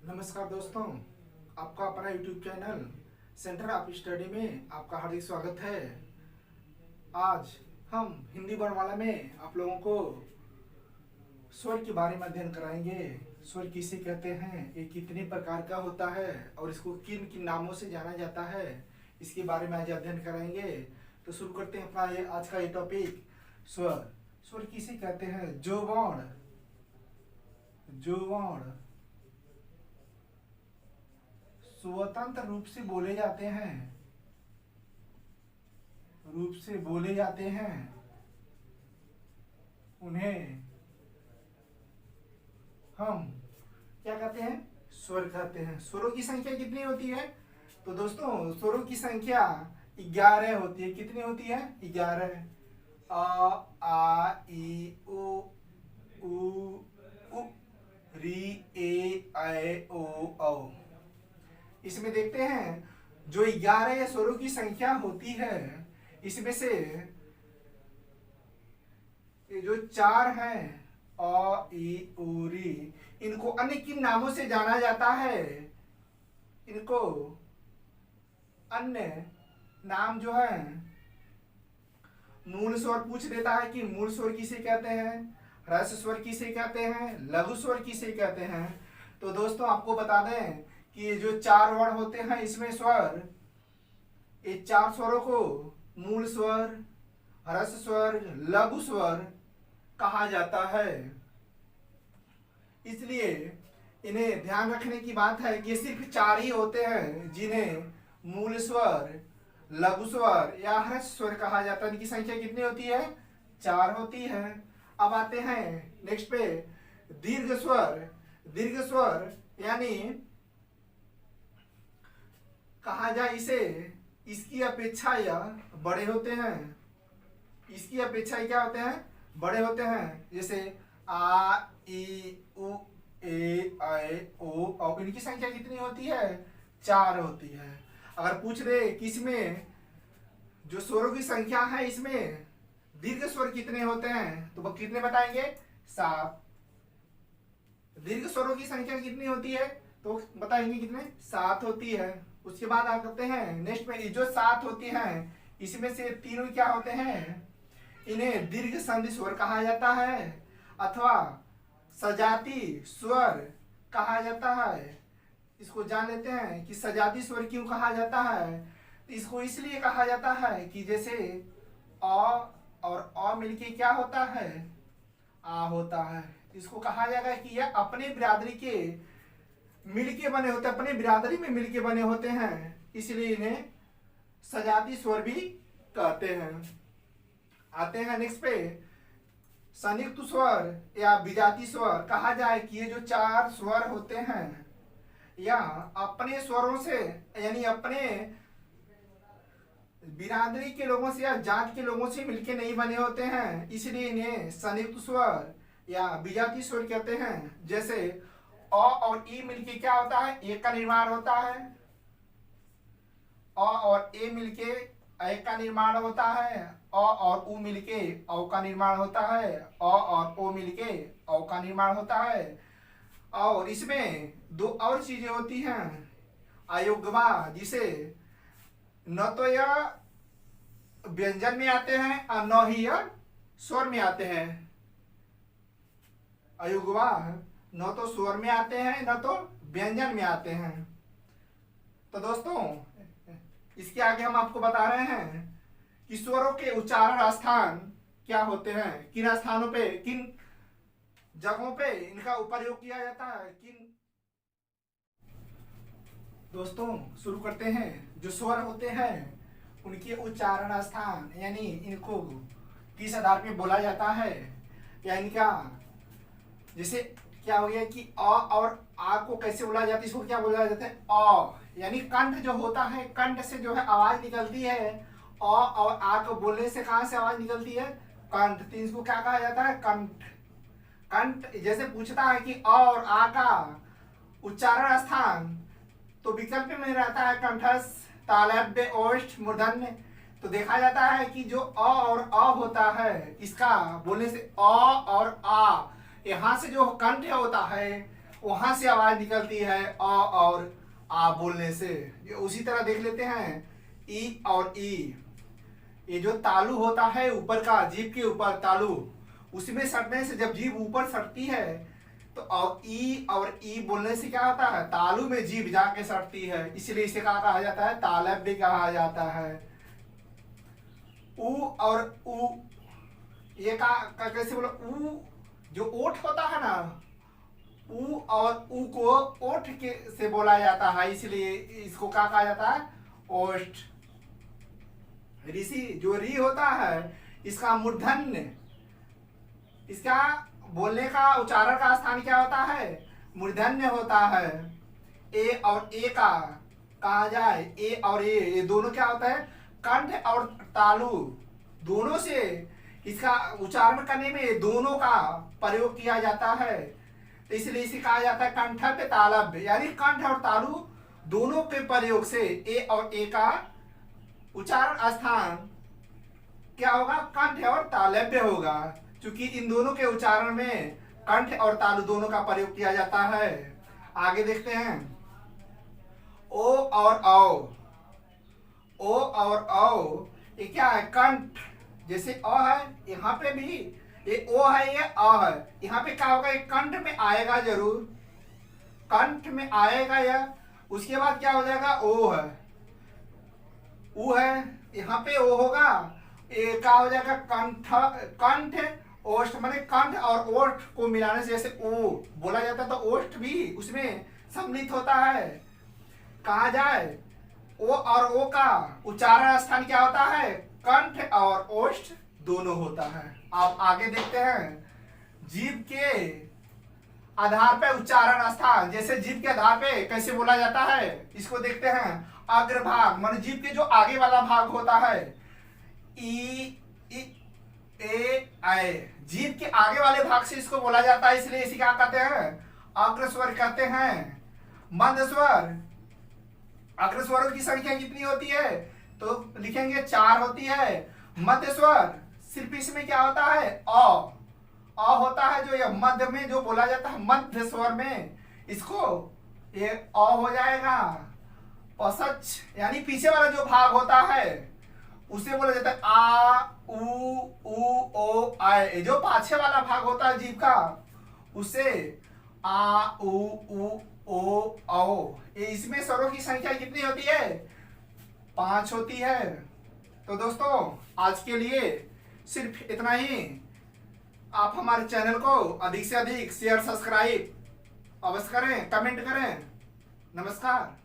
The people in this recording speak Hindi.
नमस्कार दोस्तों, आपका अपना YouTube channel centre of study में आपका हार्दिक स्वागत है। आज हम हिंदी वर्णमाला में आप लोगों को स्वर के बारे में अध्ययन कराएंगे। स्वर किसे कहते हैं, ये कितने प्रकार का होता है और इसको किन किन नामों से जाना जाता है, इसके बारे में आज अध्ययन कराएंगे। तो शुरू करते हैं अपना ये आज का ये टॉपिक, स्वर। स्वर किसे कहते हैं? जो वर्ण स्वतंत्र रूप से बोले जाते हैं, उन्हें हम क्या कहते हैं? स्वर कहते हैं। स्वरों की संख्या कितनी होती है? तो दोस्तों, स्वरों की संख्या 11 होती है। कितनी होती है? 11। अ, आ, ई, उ, री, ए, ऐ, ओ, औ। इसमें देखते हैं जो 11 स्वरों की संख्या होती है, इसमें से ये जो 4 हैं, अ, ई, उ, री, इनको अन्य किन नामों से जाना जाता है? इनको अन्य नाम जो है, मूल स्वर पूछ देता है कि मूल स्वर किसे कहते हैं, ह्रस्व स्वर किसे कहते हैं, लघु स्वर किसे कहते हैं। तो दोस्तों, आपको बता दें कि ये जो 4 वर्ण होते हैं, इसमें स्वर, ये 4 स्वरों को मूल स्वर, ह्रस्व स्वर, लघु स्वर कहा जाता है। इसलिए इन्हें ध्यान रखने की बात है कि सिर्फ 4 ही होते हैं जिन्हें मूल स्वर, लघु स्वर या ह्रस्व स्वर कहा जाता है। इनकी संख्या कितनी होती है? 4 होती है। अब आते हैं नेक्स्ट पे, दीर्घ स्वर। दीर्घ स्वर यानी कहा जाए इसे, इसकी अपेक्षा यह बड़े होते हैं। इसकी अपेक्षा क्या होते हैं? बड़े होते हैं। जैसे आ, ई, उ, ए, ऐ, ओ, औ। इनकी संख्या कितनी होती है? 4 होती है। अगर पूछ दे कि इसमें जो स्वरों की संख्या है, इसमें दीर्घ स्वर कितने होते हैं, तो वो कितने बताएंगे? 7। दीर्घ स्वरों की संख्या कितनी होती है, तो बताएंगे कितने? 7 होती है। उसके बाद आप करते हैं नेक्स्ट में, जो 7 होती हैं, इसमें से 3 क्या होते हैं? इन्हें दीर्घ संधि स्वर कहा जाता है अथवा सजाती स्वर कहा जाता है। इसको जान लेते हैं कि सजाती स्वर क्यों कहा जाता है। इसको इसलिए कहा जाता है कि जैसे अ और अ मिलके क्या होता है? आ होता है। इसको कहा जाएगा कि यह अपने बिरादरी के मिलके बने होते हैं, अपने बिरादरी में मिलके बने होते हैं, इसलिए इन्हें सजाती स्वर भी कहते हैं। आते हैं नेक्स्ट पे, संयुक्त स्वर या विजाती स्वर। कहा जाए कि ये जो 4 स्वर होते हैं, या अपने स्वरों से यानी अपने बिरादरी के लोगों से या जात के लोगों से मिलके नहीं बने होते हैं, इसलिए इन्हें संयुक्त स्वर या विजाती स्वर कहते हैं। जैसे अ और ई मिलके क्या होता है? ए का निर्माण होता है। अ और ए मिलके ऐ का निर्माण होता है। अ और उ मिलके औ का निर्माण होता है। अ और ओ मिलके औ का निर्माण होता है। और इसमें 2 और चीजें होती हैं, अयोग्यमा, जिसे न तो यह व्यंजन में आते हैं और न ही यह स्वर में आते हैं। अयुग्मा न तो स्वर में आते हैं, न तो व्यंजन में आते हैं। तो दोस्तों, इसके आगे हम आपको बता रहे हैं कि स्वरों के उच्चारण स्थान क्या होते हैं, किन स्थानों पे, किन जगहों पे इनका प्रयोग किया जाता है, किन। दोस्तों, शुरू करते हैं। जो स्वर होते हैं, उनके उच्चारण स्थान यानी इनको किस आधार पे बोला जाता है, या इनका जैसे क्या हो गया कि अ और आ को कैसे बोला जाता है, इसको क्या बोला जाता है? अ यानी कंठ जो होता है, कंठ से जो है आवाज निकलती है। अ और आ को बोलने से कहां से आवाज निकलती है? कंठ। तो इसको क्या कहा जाता है? कंठ। कंठ जैसे पूछता है कि अ और आ का उच्चारण स्थान, तो विकल्प में रहता है कंठस्थ, तालव्य, ओष्ठ, मूर्धन्य। तो देखा जाता है कि जो अ और अ होता है, इसका बोलने से अ और आ, यहाँ से जो कंठ होता है वहां से आवाज निकलती है अ और आ बोलने से। ये उसी तरह देख लेते हैं ई और ई। ये जो तालु होता है ऊपर का, जीभ के ऊपर तालु, उसमें सटने से जब जीभ ऊपर सटती है तो और ई बोलने से क्या होता है, तालु में जीभ जाके सटती है, इसलिए इसे क्या कहा जाता है, तालब भी कहा जाता है। ऊ और ऊ, ये का कैसे बोलो, ऊ जो ओठ होता है ना, ऊ और ऊ को ओठ के से बोला जाता है, इसलिए इसको क्या कहा जाता है, ओष्ठ। ऋषि जो री होता है इसका मूर्धन्य, इसका बोलने का उच्चारण का स्थान क्या होता है, मूर्धन्य होता है। ए और ए का कहा जाए, ए और ये दोनों क्या होता है, कंठ और तालु दोनों से इसका उच्चारण करने में दोनों का प्रयोग किया जाता है, तो इसलिए इसे कहा जाता है कंठव्य तालव्य, यानी कंठ और तालु दोनों के प्रयोग से ए और ए का उच्चारण स्थान क्या होगा, कंठ और तालव्य होगा, क्योंकि इन दोनों के उच्चारण में कंठ और तालु दोनों का प्रयोग किया जाता है। आगे देखते हैं ओ और औ। ओ और औ ये क्या है, कंठ, जैसे अ है यहाँ पे भी ये ओ है, ये अ है, यहाँ पे क्या होगा, ये कंठ में आएगा जरूर, कंठ में आएगा यह, उसके बाद क्या हो जाएगा, ओ है, ऊ है, यहाँ पे ओ होगा, ये क्या हो जाएगा, कंठ, कंठ ओष्ठ, माने कंठ और ओष्ठ को मिलाने से जैसे ओ बोला जाता है तो ओष्ठ भी उसमें सम्मिलित होता है। कहा जाए ओ और ओ का उच्चारण स्थान क्या होता है, कंठ और ओष्ठ दोनों होता है। आप आगे देखते हैं जीभ के आधार पे उच्चारण स्थान, जैसे जीभ के आधार पे कैसे बोला जाता है, इसको देखते हैं। अग्रभाग मान जीभ के जो आगे वाला भाग होता है, ई ए आए, जीभ के आगे वाले भाग से इसको बोला जाता है, इसलिए इसे क्या कहते हैं, अग्र स्वर कहते हैं। मध्य स्वर, अग्र स्वरों की संख्या कितनी होती है, तो लिखेंगे 4 होती है। मध्य स्वर सिर्फ इसमें क्या होता है, अ होता है, जो ये मध्य में जो बोला जाता है मध्य स्वर में, इसको ये अ हो जाएगा। पसच यानी पीछे वाला जो भाग होता है उसे बोला जाता है आ उ ओ आए, जो पाछे वाला भाग होता है जीभ का उसे आ उ ओ औ। इसमें स्वरों की संख्या कितनी होती है, 5 होती है। तो दोस्तों आज के लिए सिर्फ इतना ही। आप हमारे चैनल को अधिक से अधिक शेयर सब्सक्राइब अवश्य करें, कमेंट करें। नमस्कार।